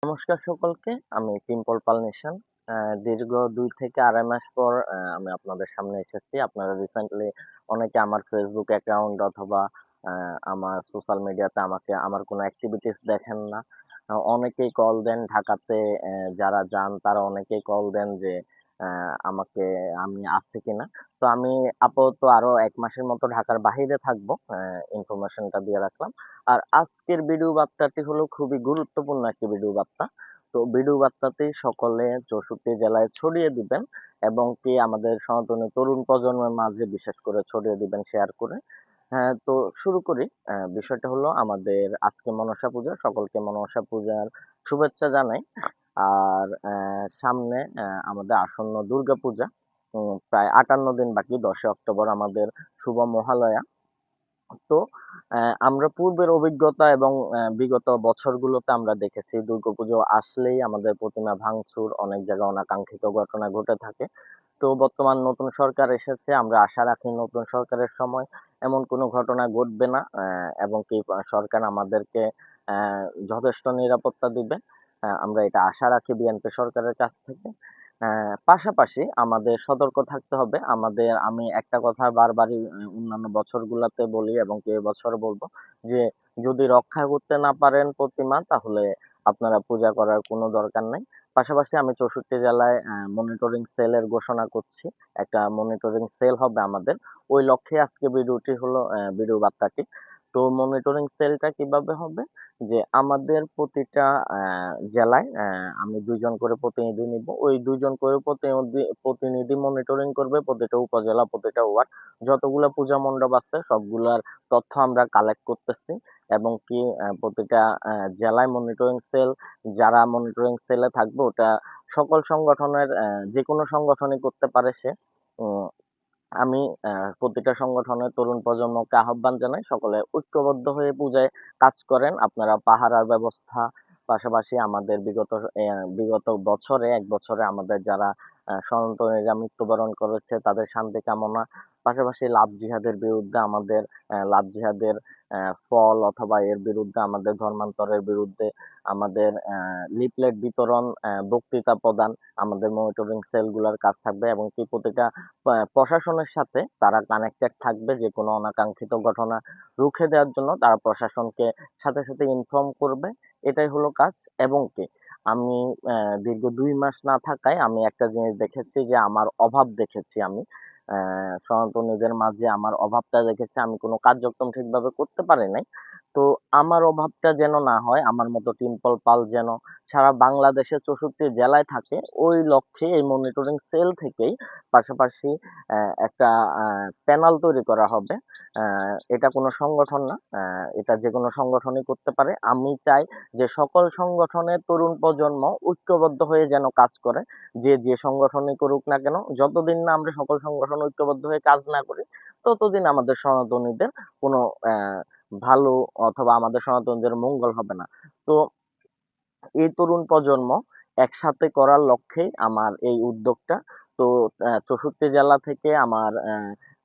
নমস্কার সকলকে। আমি পিম্পল পাল নেশন। দীর্ঘ ২ থেকে ২.৫ মাস পর আমি আপনাদের সামনে এসেছি। আপনারা রিসেন্টলি অনেকে আমার ফেসবুক অ্যাকাউন্ট অথবা আমার সোশ্যাল মিডিয়াতে আমাকে আমার কোনো এক্টিভিটিস দেখেন না। অনেকেই কল দেন ঢাকাতে, যারা যান তারা অনেকেই কল দেন যে আ আমাকে আমি আছি কিনা। তো আমি আপাতত আরো ১ মাসের মতো ঢাকার বাহিরে থাকবো। ইনফরমেশনটা দিয়ে রাখলাম। আর আজকের ভিডিও বার্তাটি হলো খুবই গুরুত্বপূর্ণ একটি ভিডিও বার্তা। তো ভিডিও বার্তাটি সকলে ৬৪ জেলায় ছড়িয়ে দিবেন এবং কি আমাদের সনাতনী তরুণ প্রজন্মের মাঝে বিশেষ করে ছড়িয়ে দিবেন শেয়ার করে। হ্যাঁ, তো শুরু করি। বিষয়টা হলো আমাদের আজকে মনসা পূজা। সকলকে মনসা পূজার শুভেচ্ছা জানাই। আর সামনে আমাদের আসন্ন দুর্গাপূজা। প্রায় ৫৮ দিন বাকি। ১০ অক্টোবর আমাদের শুভ মহালয়া। তো আমরা পূর্বের অভিজ্ঞতা এবং বিগত বছরগুলোতে আমরা দেখেছি দুর্গাপুজো আসলেই আমাদের প্রতিমা ভাঙচুর, অনেক জায়গায় অনাকাঙ্ক্ষিত ঘটনা ঘটে থাকে। তো বর্তমান নতুন সরকার এসেছে। আমরা আশা রাখি নতুন সরকারের সময় এমন কোনো ঘটনা ঘটবে না। এবং কি সরকার আমাদেরকে অ্যা যথেষ্ট নিরাপত্তা দিবে। আমরা এটা আশা রাখি বিএনপি সরকারের কাছ থেকে। পাশাপাশি আমাদের সতর্ক থাকতে হবে। আমি একটা কথা বারবারই অন্যান্য বছরগুলাতে বলি এবং কি এবছরও বলবো যে, যদি রক্ষা করতে না পারেন প্রতিমা তাহলে আপনারা পূজা করার কোনো দরকার নাই। পাশাপাশি আমি ৬৪ জেলায় মনিটরিং সেলের ঘোষণা করছি। একটা মনিটরিং সেল হবে আমাদের। ওই লক্ষ্যে আজকে ভিডিও বার্তাটি। তো মনিটরিং সেলটা কিভাবে হবে? যে আমাদের প্রতিটা জেলায় আমি ২ জন করে প্রতিনিধি নিবো। ওই ২ জন করে প্রতিনিধি মনিটরিং করবে প্রতিটা উপজেলা, প্রতিটা ওয়ার্ড। যতগুলা পূজা মণ্ডপ আছে সবগুলার তথ্য আমরা কালেক্ট করতেছি এবং কি প্রতিটা জেলায় মনিটরিং সেল, যারা মনিটরিং সেলে থাকবে ওটা সকল সংগঠনের যেকোনো সংগঠনই করতে পারে সে। উম আমি প্রতিটা সংগঠনের তরুণ প্রজন্মকে আহ্বান জানাই সকলে ঐক্যবদ্ধ হয়ে পূজায় কাজ করেন। আপনারা পাহারার ব্যবস্থা, পাশাপাশি আমাদের বিগত বছরে ১ বছরে আমাদের যারা সনাতনীরা মৃত্যুবরণ করেছে তাদের শান্তি কামনা, পাশাপাশি লাভ জিহাদের বিরুদ্ধে আমাদের লাভ জিহাদের ফল অথবা এর বিরুদ্ধে আমাদের ধর্মান্তরের বিরুদ্ধে আমাদের লিফলেট বিতরণ, বক্তৃতা প্রদান, আমাদের মনিটরিং সেলগুলার কাজ থাকবে এবং কি প্রতিটা প্রশাসনের সাথে তারা কানেক্টেড থাকবে যেকোনো অনাকাঙ্ক্ষিত ঘটনা রুখে দেওয়ার জন্য তারা প্রশাসনকে সাথে ইনফর্ম করবে। এটাই হলো কাজ এবং কি আমি দীর্ঘ ২ মাস না থাকায় আমি একটা জিনিস দেখেছি যে আমার অভাব দেখেছি আমি। সনাতনীদের মাঝে আমার অভাবটা দেখেছি। আমি কোনো কার্যক্রম ঠিকভাবে করতে পারি নাই। তো আমার অভাবটা যেন না হয়, আমার মতো টিম্পল পাল যেন সারা বাংলাদেশের ৬৪ জেলায় থাকে, ওই লক্ষ্যে এই মনিটরিং সেল থেকেই পাশাপাশি একটা প্যানেল তৈরি করা হবে। এটা কোনো সংগঠন না। এটা যেকোনো সংগঠনই করতে পারে। আমি চাই যে সকল সংগঠনের তরুণ প্রজন্ম ঐক্যবদ্ধ হয়ে যেন কাজ করে। যে সংগঠনই করুক না কেন, যতদিন না আমরা সকল সংগঠন ঐক্যবদ্ধ হয়ে কাজ না করি, ততদিন আমাদের সনাতনীদের কোনো ভালো অথবা আমাদের সনাতনীদের মঙ্গল হবে না। তো এই তরুণ প্রজন্ম একসাথে করার লক্ষ্যেই আমার এই উদ্যোগটা। তো ৬৪ জেলা থেকে আমার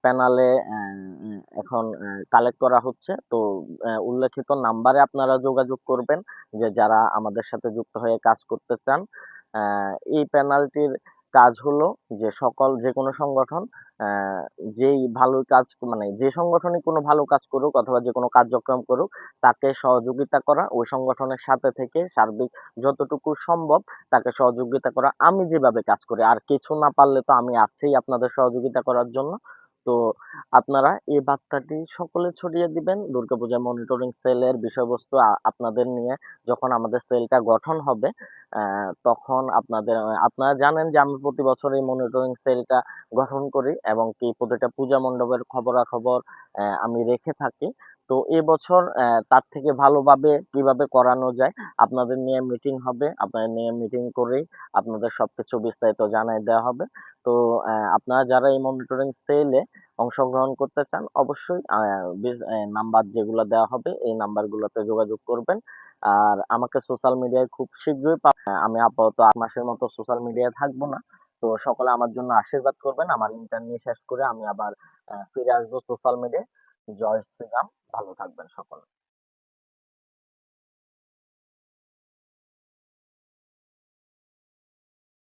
প্যানেলে এখন কালেক্ট করা হচ্ছে। তো উল্লেখিত নাম্বারে আপনারা যোগাযোগ করবেন যে যারা আমাদের সাথে যুক্ত হয়ে কাজ করতে চান। আ এই প্যানেলটির কাজ হলো যে যেকোনো সংগঠন আ যেই ভালো কাজ মানে যে সংগঠনই কোনো ভালো কাজ করুক অথবা যেকোনো কার্যক্রম করুক তাকে সহযোগিতা করা, ওই সংগঠনের সাথে থেকে সার্বিক যতটুকু সম্ভব তাকে সহযোগিতা করা। আমি যেভাবে কাজ করি, আর কিছু না পারলে তো আমি আছি আপনাদের সহযোগিতা করার জন্য। তো আপনারা এই বার্তাটি সকলে ছড়িয়ে দিবেন। দুর্গাপূজা মনিটরিং সেলের বিষয়বস্তু আপনাদের নিয়ে যখন আমাদের সেলটা গঠন হবে, তখন আপনারা জানেন যে আমি প্রতি বছর এই মনিটরিং সেলটা গঠন করি এবং কি প্রতিটা পূজা মণ্ডপের খবরাখবর আমি রেখে থাকি। তো এবছর তার থেকে ভালোভাবে কিভাবে করানো যায় আপনাদের নিয়ে মিটিং হবে। আপনাদের নিয়ে মিটিং করেই আপনাদের সবকিছু বিস্তারিত জানায় দেওয়া হবে। তো আপনারা যারা এই মনিটরিং সেলে অংশগ্রহণ করতে চান অবশ্যই নাম্বার যেগুলো দেওয়া হবে এই নাম্বারগুলোতে যোগাযোগ করবেন। আর আমাকে সোশ্যাল মিডিয়ায় খুব শীঘ্রই আমি আপাতত ৮ মাসের মতো সোশ্যাল মিডিয়ায় থাকবো না। তো সকলে আমার জন্য আশীর্বাদ করবেন। আমার ইন্টার্নি শেষ করে আমি আবার ফিরে আসবো সোশ্যাল মিডিয়ায়। জয় শ্রীরাম। ভালো থাকবেন সকলে।